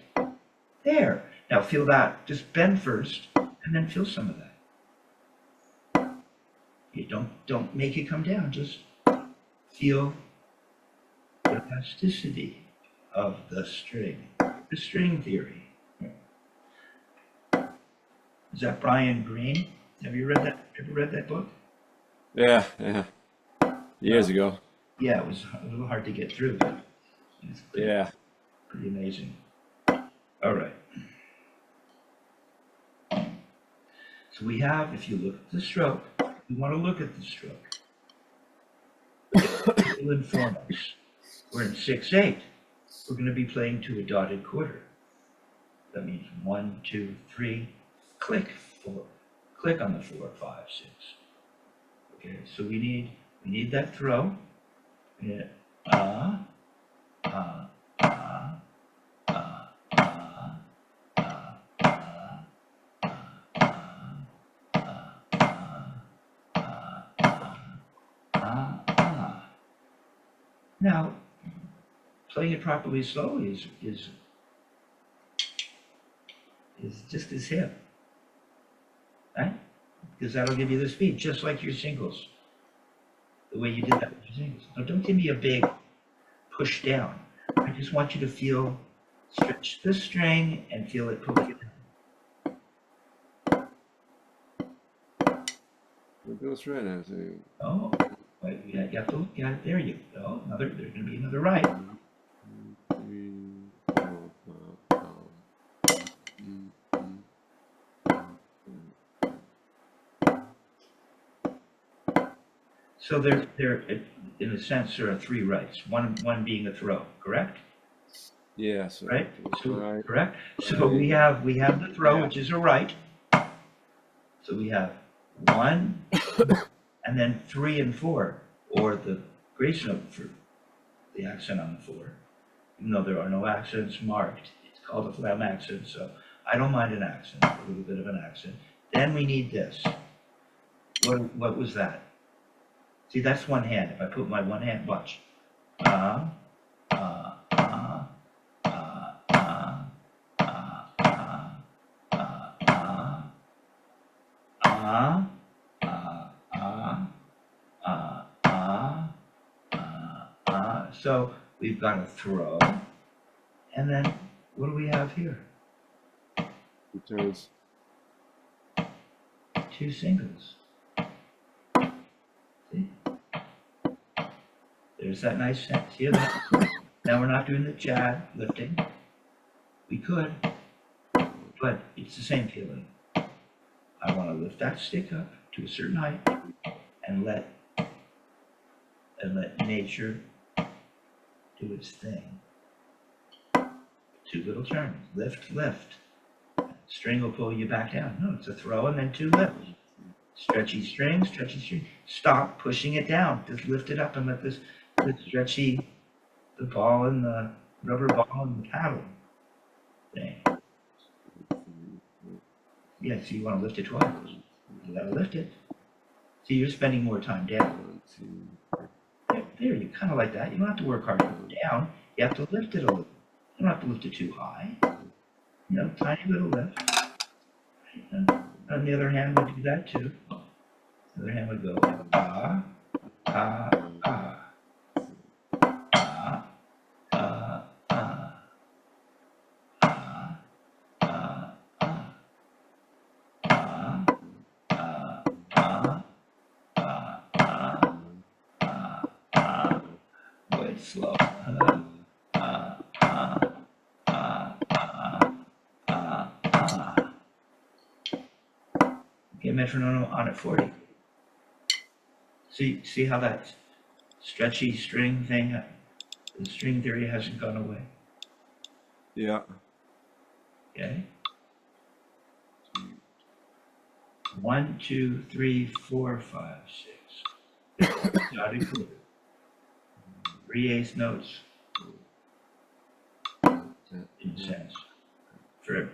There. Now feel that. Just bend first, and then feel some of that. You don't make it come down. Just feel the elasticity of the string. The string theory. Is that Brian Greene? Have you read that? Ever read that book? Yeah. Years ago. Yeah, it was a little hard to get through, but it's pretty amazing. All right. So we have, if you look at the stroke, we want to look at the stroke. It will inform us. We're in 6/8. We're going to be playing to a dotted quarter. That means 1, 2, 3, click, 4. Click on the 4, 5, 6. Okay, so we need that throw. Yeah. Now, playing it properly slowly is just as hip, right? because that'll give you the speed, just like your singles. The way you did that with your singles. Now don't give me a big push down. I just want you to stretch the string and feel it pull you down. It goes right now. So. Oh, wait, you have to look at it. There you go. There's going to be another right. So there, in a sense, there are three rights. One being a throw, correct? Yeah. So, right. So right. correct. So we have the throw, which is a right. So we have 1, and then 3 and 4, or the grace note for the accent on the 4. Even though there are no accents marked, it's called a Flam accent. So I don't mind an accent, a little bit of an accent. Then we need this. What was that? See, that's one hand. If I put my one hand, watch. So we've got a throw, and then what do we have here? Returns. 2 singles. See? There's that nice sense. See that? Now we're not doing the jab lifting. We could, but it's the same feeling. I want to lift that stick up to a certain height and let nature do its thing. 2 little turns. Lift, lift. String will pull you back down. No, it's a throw and then 2 lifts. Stretchy string, stretchy string. Stop pushing it down. Just lift it up and let the ball and the rubber ball and the paddle thing. Yeah, so you want to lift it twice. You gotta lift it. See, you're spending more time down. There, you kind of like that. You don't have to work hard to go down. You have to lift it a little. You don't have to lift it too high. Tiny little lift. On the other hand, would do that too. The other hand would go ah, ah, ah. Slow. Okay, metronome on at 40. See how that stretchy string thing, the string theory hasn't gone away. Yeah. Okay. 1, 2, 3, 4, 5, 6. Dotted clear. 3/8 notes. In sense. For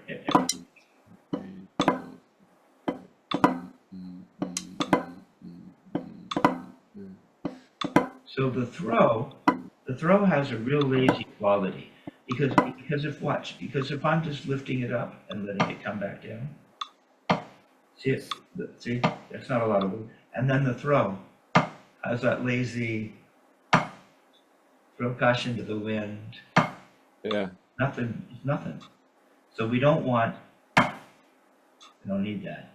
so the throw has a real lazy quality because if I'm just lifting it up and letting it come back down. See, that's not a lot of wood. And then the throw has that lazy throw caution to the wind. Yeah. Nothing. So we don't need that.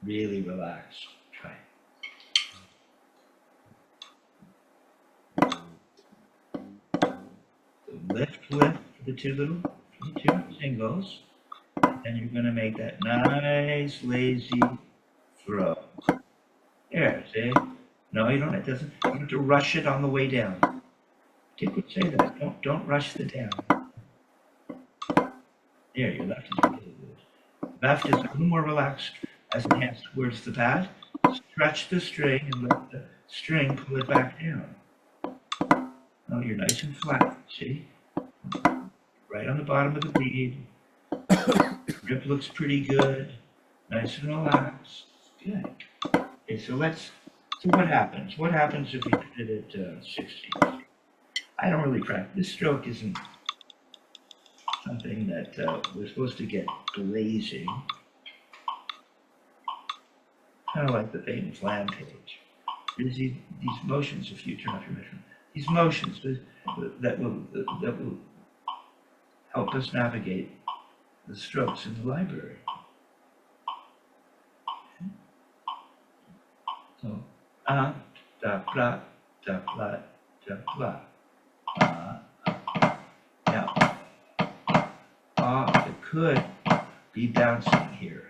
Really relax. Try it. So lift the 2 singles. And you're going to make that nice, lazy throw. There, see? No, you don't. You have to rush it on the way down. Dick would say that. Don't rush the down. There, your left is really good. Left is a little more relaxed as it heads towards the bat. Stretch the string and let the string pull it back down. Now you're nice and flat, see? Right on the bottom of the bead. Grip looks pretty good. Nice and relaxed. Good. Okay, so what happens? What happens if we put it at 60? I don't really practice. This stroke isn't something that we're supposed to get blazing. kind of like the famous Flam page. There's these motions, if you turn off your metronome, these motions that will help us navigate the strokes in the library. So, da, blah, da, blah, da, blah. Now, it could be bouncing here.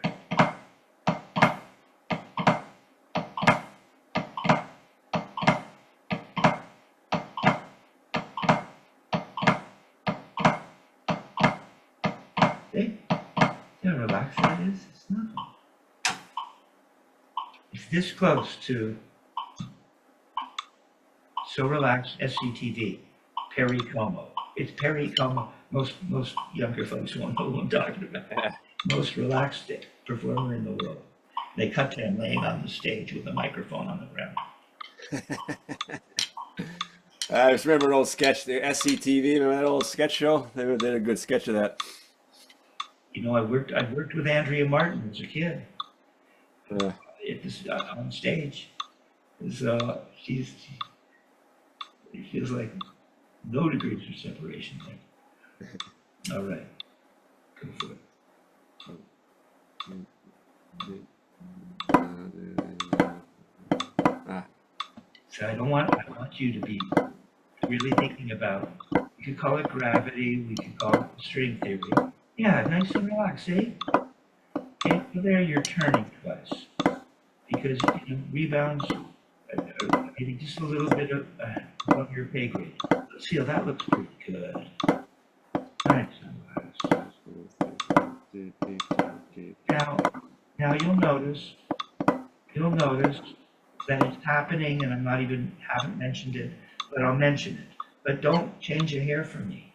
See how relaxed that is? It's nothing. It's this close to So Relaxed SCTV, Perry Como. It's Perry Como. Most younger folks won't know who I'm talking about. Most relaxed performer in the world. They cut to him laying on the stage with a microphone on the ground. I just remember an old sketch, the SCTV, remember that old sketch show? They did a good sketch of that. You know, I worked with Andrea Martin as a kid. Yeah. It was on stage. So it feels like no degrees of separation there. All right, go for it. So I want you to be really thinking about, we could call it gravity, we could call it string theory. Yeah, nice and relaxed, see? Okay, so there you're turning twice. Because, you know, rebounds are getting just a little bit of your pay grade. Let's see, that looks pretty good. Nice and relaxed. Now you'll notice that it's happening, and haven't mentioned it, but I'll mention it. But don't change a hair for me,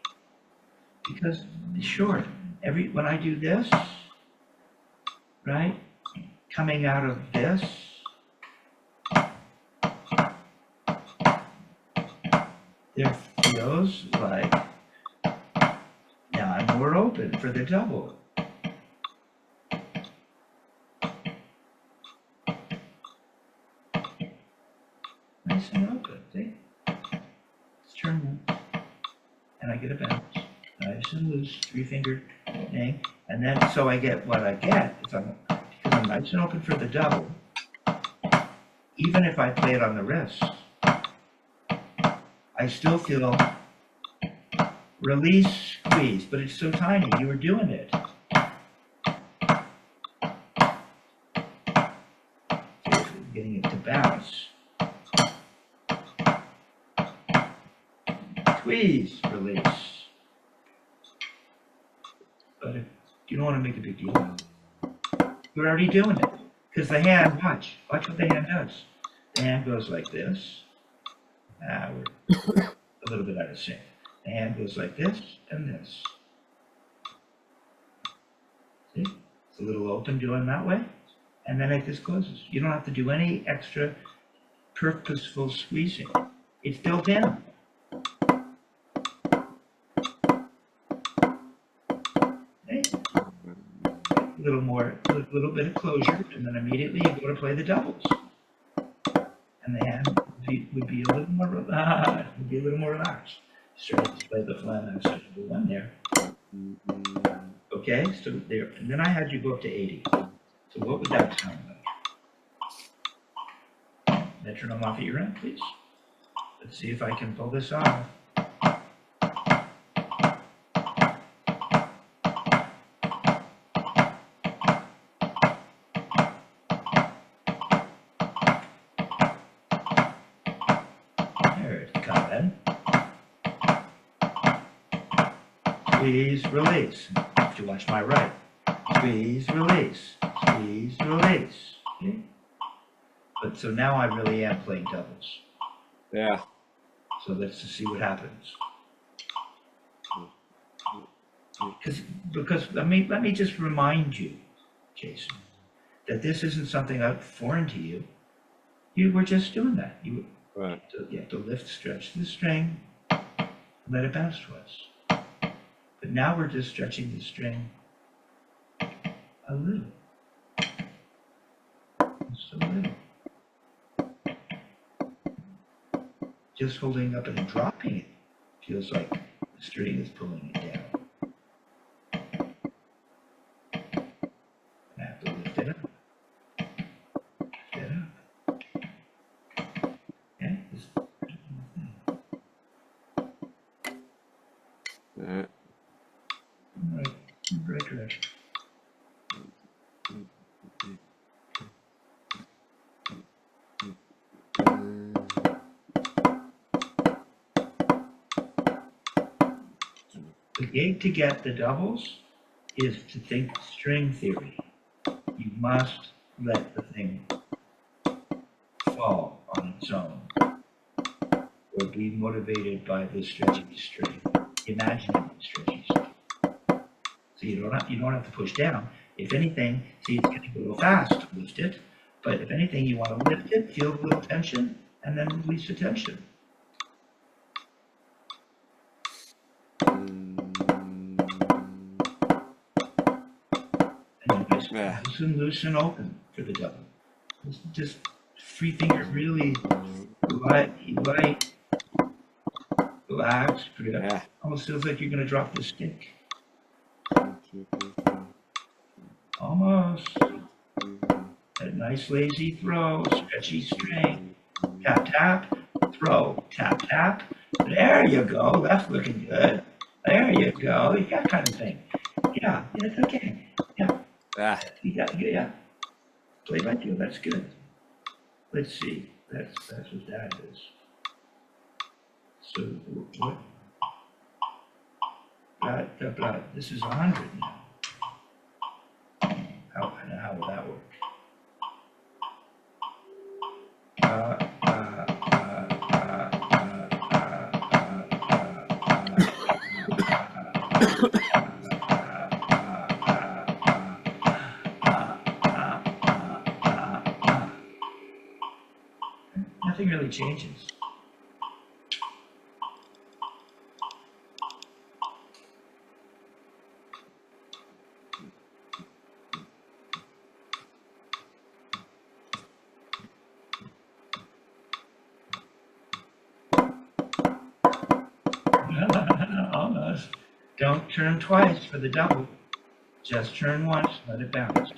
because it's short. When I do this, right, coming out of this, there feels like now I'm more open for the double. Nice and open, see? Let's turn them, and I get a bounce. Nice and loose, 3-fingered thing, and then so I get what I get is because I'm nice and open for the double. Even if I play it on the wrist, I still feel release, squeeze, but it's so tiny. You were doing it. Getting it to bounce. Squeeze, release. But if you don't want to make a big deal out of it, you're already doing it. Because the hand, watch what the hand does. The hand goes like this. We're a little bit out of sync. The hand goes like this and this. See? It's a little open doing that way. And then it just closes. You don't have to do any extra purposeful squeezing. It's built in. A little bit of closure, and then immediately you go to play the doubles. And the hand would be a little more relaxed. Started to play the Flam outside of the one there. Okay, so there, and then I had you go up to 80. So what would that sound like? Metronome off at your end, please. Let's see if I can pull this off. Squeeze, release. You have to watch my right. Squeeze, release. Squeeze, release. Okay? But so now I really am playing doubles. Yeah. So let's just see what happens. Because let me just remind you, Jason, that this isn't something foreign to you. You were just doing that. You have to lift, stretch the string, let it bounce twice. But now we're just stretching the string a little. So little. Just holding up and dropping it feels like the string is pulling it down. I have to lift it up. Lift it up. Okay? Yeah. Right. Right direction. The gate to get the doubles is to think string theory. You must let the thing fall on its own, or be motivated by the stretchy string, imaginary stretchy string. So you don't have to push down. If anything, see, it's getting a little fast to lift it, but if anything, you want to lift it, feel a little tension, and then release the tension. And then loose and open for the double. Just free finger, really light, relax, grip. Yeah. Almost feels like you're going to drop the stick. Almost. A nice lazy throw, stretchy string. Tap, tap, throw, tap, tap. There you go. That's looking good. There you go. That kind of thing. Yeah, it's okay. Yeah. Yeah. Play by feel. That's good. Let's see. That's what that is. So what? This is 100 now. How will that work? Nothing really changes. Almost. Don't turn twice for the double. Just turn once, let it bounce.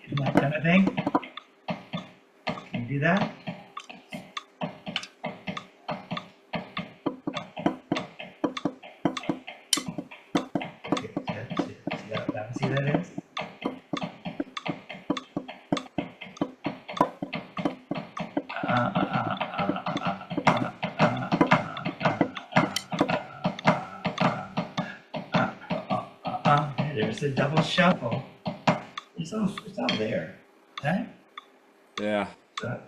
Isn't that kind of thing? Can you do that? Okay, see how bouncy that is? There's the double shuffle. It's all there, right? Yeah.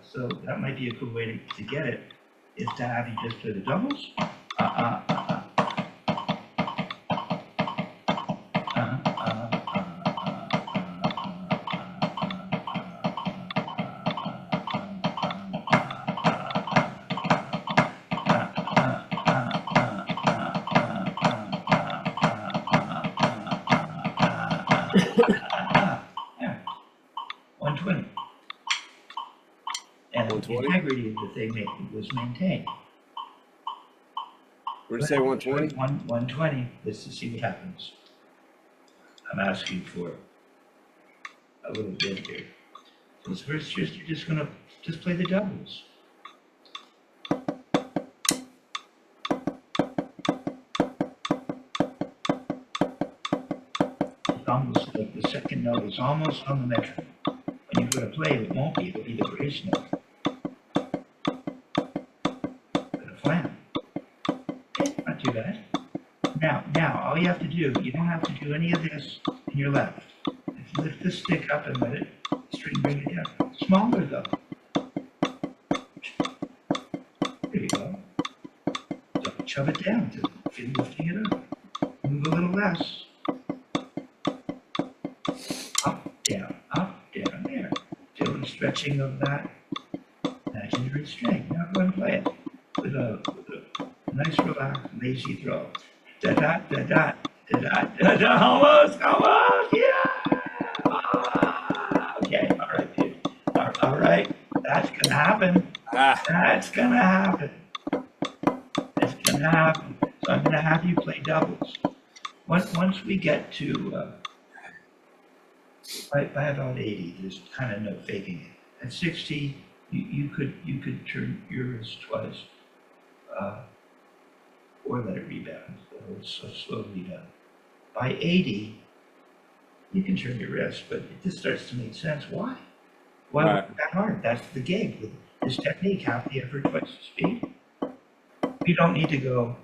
So that might be a cool way to get it, is to have you just play the doubles. Yeah, 120. And the 120? integrity of the thing was maintained. Where did you say 120? 120. Let's just see what happens. I'm asking for a little bit here. So first, you're just gonna play the doubles. It's almost like the second note is almost on the metronome. When you go to play it, it won't be. It'll be the brace note. But a flam. Okay, not too bad. Now, all you have to do, you don't have to do any of this in your left. Just lift the stick up and let it string bring it down. Smaller though. There you go. So shove it down to You're lifting it up. Move a little less. Up, down, there. Feel the stretching of that imaginary string. Now go and play it with a nice, relaxed, lazy throw. Da da da da da da da da. Almost, yeah. Okay, all right, dude. All right, that's gonna happen. That's gonna happen. It's gonna happen. So I'm gonna have you play doubles. Once we get to by about 80, there's kind of no faking it. At 60, you could turn your wrist twice, or let it rebound. So slow rebound. By 80, you can turn your wrist, but it just starts to make sense. Why? Why Right. work that hard? That's the gig with this technique. Half the effort, twice the speed. We don't need to go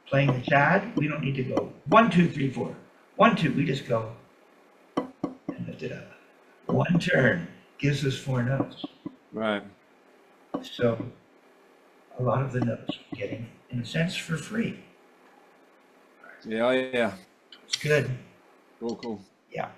playing the Chad. We don't need to go 1, 2, 3, 4. 1, 2. We just go and lift it up. One turn gives us 4 notes. Right. So a lot of the notes we're getting, in a sense, for free. Yeah. It's good. Cool. Yeah.